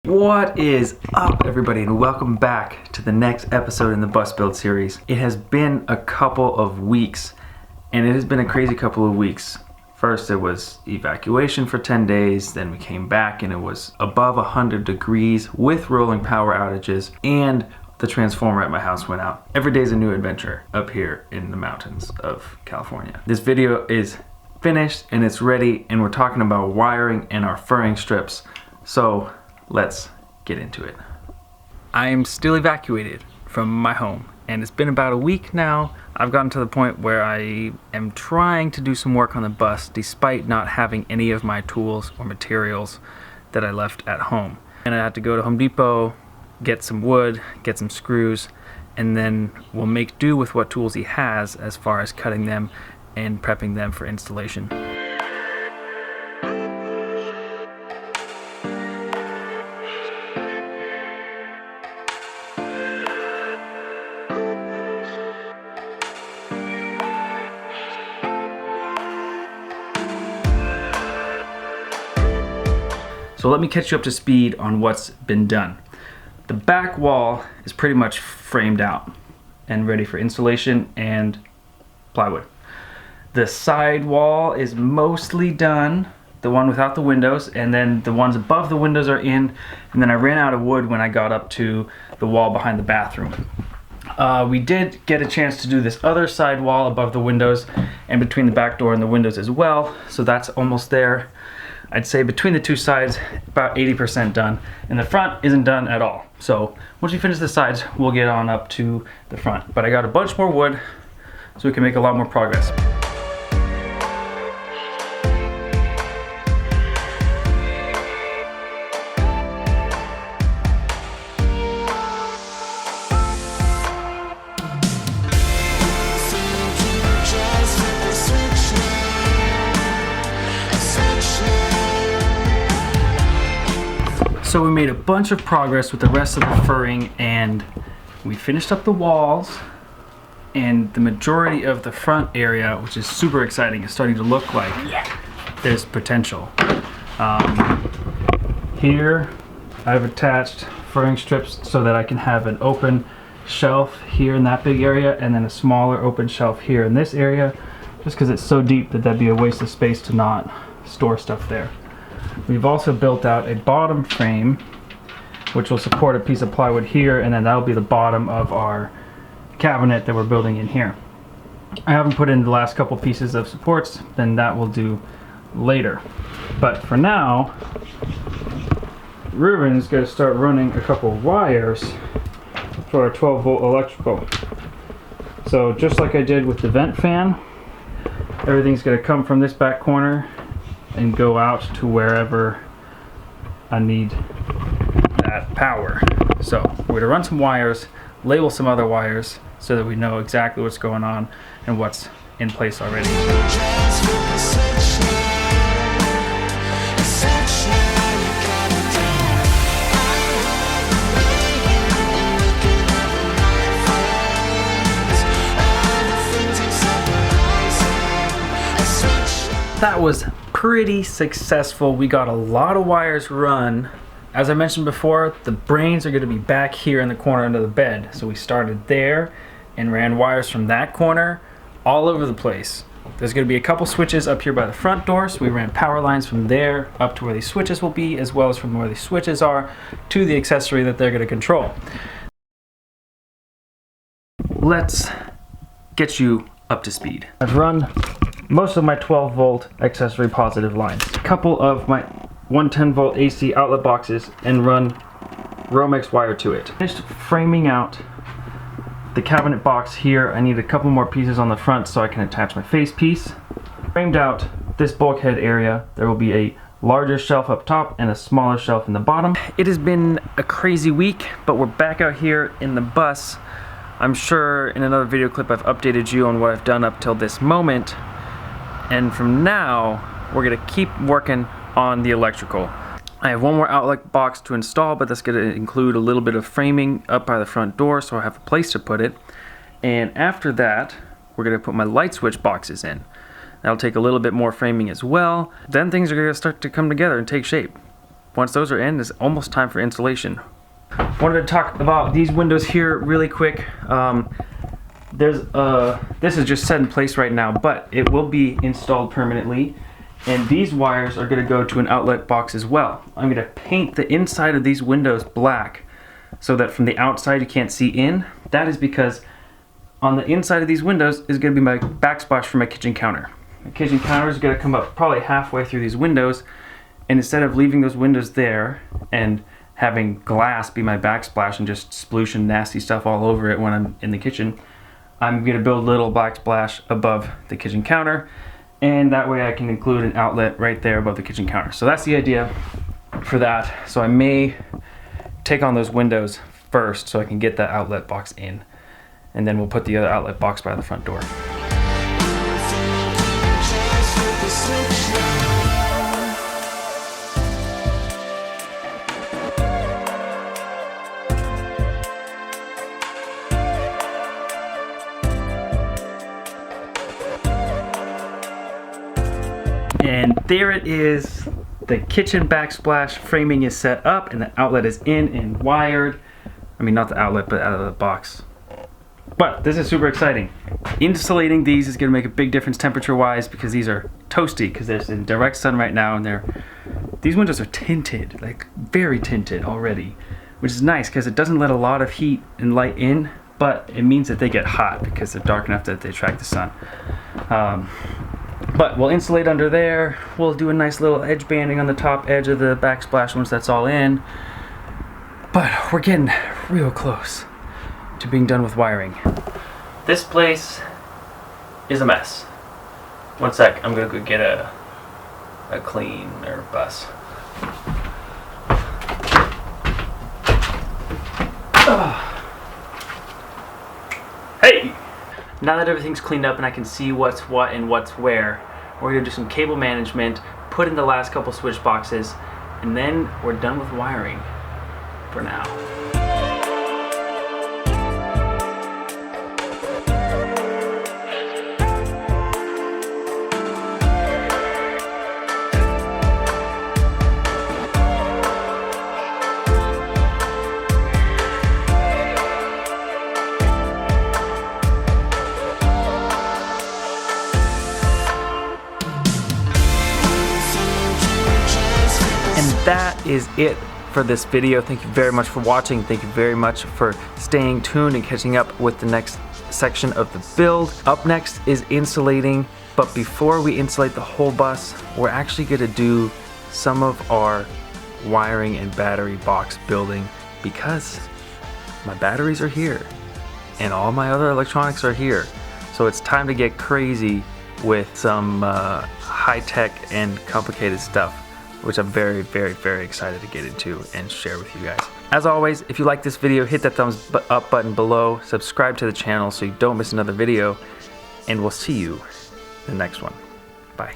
What is up, everybody, and welcome back to the next episode in the bus build series. It has been a couple of weeks, and it has been a crazy couple of weeks. First, it was evacuation for 10 days, then we came back and it was above 100 degrees with rolling power outages, and the transformer at my house went out. Every day is a new adventure up here in the mountains of California. This video is finished and it's ready, and we're talking about wiring and our furring strips. So let's get into it. I am still evacuated from my home, and it's been about a week now. I've gotten to the point where I am trying to do some work on the bus despite not having any of my tools or materials that I left at home. And I had to go to Home Depot, get some wood, get some screws, and then we'll make do with what tools he has as far as cutting them and prepping them for installation. So let me catch you up to speed on what's been done. The back wall is pretty much framed out and ready for insulation and plywood. The side wall is mostly done, the one without the windows, and then the ones above the windows are in, and then I ran out of wood when I got up to the wall behind the bathroom. We did get a chance to do this other side wall above the windows and between the back door and the windows as well, so that's almost there. I'd say between the two sides, about 80% done, and the front isn't done at all. So once we finish the sides, we'll get on up to the front. But I got a bunch more wood, so we can make a lot more progress. So we made a bunch of progress with the rest of the furring, and we finished up the walls, and the majority of the front area, which is super exciting, is starting to look like there's potential. Here I've attached furring strips so that I can have an open shelf here in that big area, and then a smaller open shelf here in this area, just because it's so deep that that'd be a waste of space to not store stuff there. We've also built out a bottom frame which will support a piece of plywood here, and then that'll be the bottom of our cabinet that we're building in here. I haven't put in the last couple pieces of supports, then that will do later. But for now, Ruben is going to start running a couple wires for our 12-volt electrical. So just like I did with the vent fan, everything's going to come from this back corner and go out to wherever I need that power. So we're going to run some wires, label some other wires so that we know exactly what's going on and what's in place already. That was pretty successful. We got a lot of wires run. As I mentioned before, the brains are going to be back here in the corner under the bed. So we started there and ran wires from that corner all over the place. There's going to be a couple switches up here by the front door, so we ran power lines from there up to where these switches will be, as well as from where these switches are to the accessory that they're going to control. Let's get you up to speed. I've run most of my 12-volt accessory positive lines, a couple of my 110-volt AC outlet boxes, and run Romex wire to it. Finished framing out the cabinet box here. I need a couple more pieces on the front so I can attach my face piece. Framed out this bulkhead area. There will be a larger shelf up top and a smaller shelf in the bottom. It has been a crazy week, but we're back out here in the bus. I'm sure in another video clip I've updated you on what I've done up till this moment. And from now, we're gonna keep working on the electrical. I have one more outlet box to install, but that's gonna include a little bit of framing up by the front door so I have a place to put it. And after that, we're gonna put my light switch boxes in. That'll take a little bit more framing as well. Then things are gonna start to come together and take shape. once those are in, it's almost time for installation. Wanted to talk about these windows here really quick. This is just set in place right now, but it will be installed permanently. And these wires are going to go to an outlet box as well. I'm going to paint the inside of these windows black so that from the outside you can't see in. That is because on the inside of these windows is going to be my backsplash for my kitchen counter. My kitchen counter is going to come up probably halfway through these windows, and instead of leaving those windows there and having glass be my backsplash and just splooshing nasty stuff all over it when I'm in the kitchen, I'm going to build a little backsplash above the kitchen counter, and that way I can include an outlet right there above the kitchen counter. So that's the idea for that. So I may take on those windows first so I can get that outlet box in, and then we'll put the other outlet box by the front door. And there it is. The kitchen backsplash framing is set up and the outlet is in and wired. I mean, not the outlet, but out of the box. But this is super exciting. Insulating these is going to make a big difference temperature-wise because these are toasty because there's in direct sun right now, and these windows are tinted, like very tinted already, which is nice because it doesn't let a lot of heat and light in, but it means that they get hot because they're dark enough that they attract the sun. But we'll insulate under there. We'll do a nice little edge banding on the top edge of the backsplash once that's all in. But we're getting real close to being done with wiring. This place is a mess. One sec, I'm gonna go get a cleaner bus. Hey! Now that everything's cleaned up and I can see what's what and what's where, we're gonna do some cable management, put in the last couple switch boxes, and then we're done with wiring for now. That is it for this video. Thank you very much for watching. Thank you very much for staying tuned and catching up with the next section of the build. Up next is insulating, but before we insulate the whole bus, we're actually going to do some of our wiring and battery box building because my batteries are here and all my other electronics are here. So it's time to get crazy with some high-tech and complicated stuff, which I'm very, very, very excited to get into and share with you guys. As always, if you like this video, hit that thumbs up button below, subscribe to the channel so you don't miss another video, and we'll see you in the next one. Bye.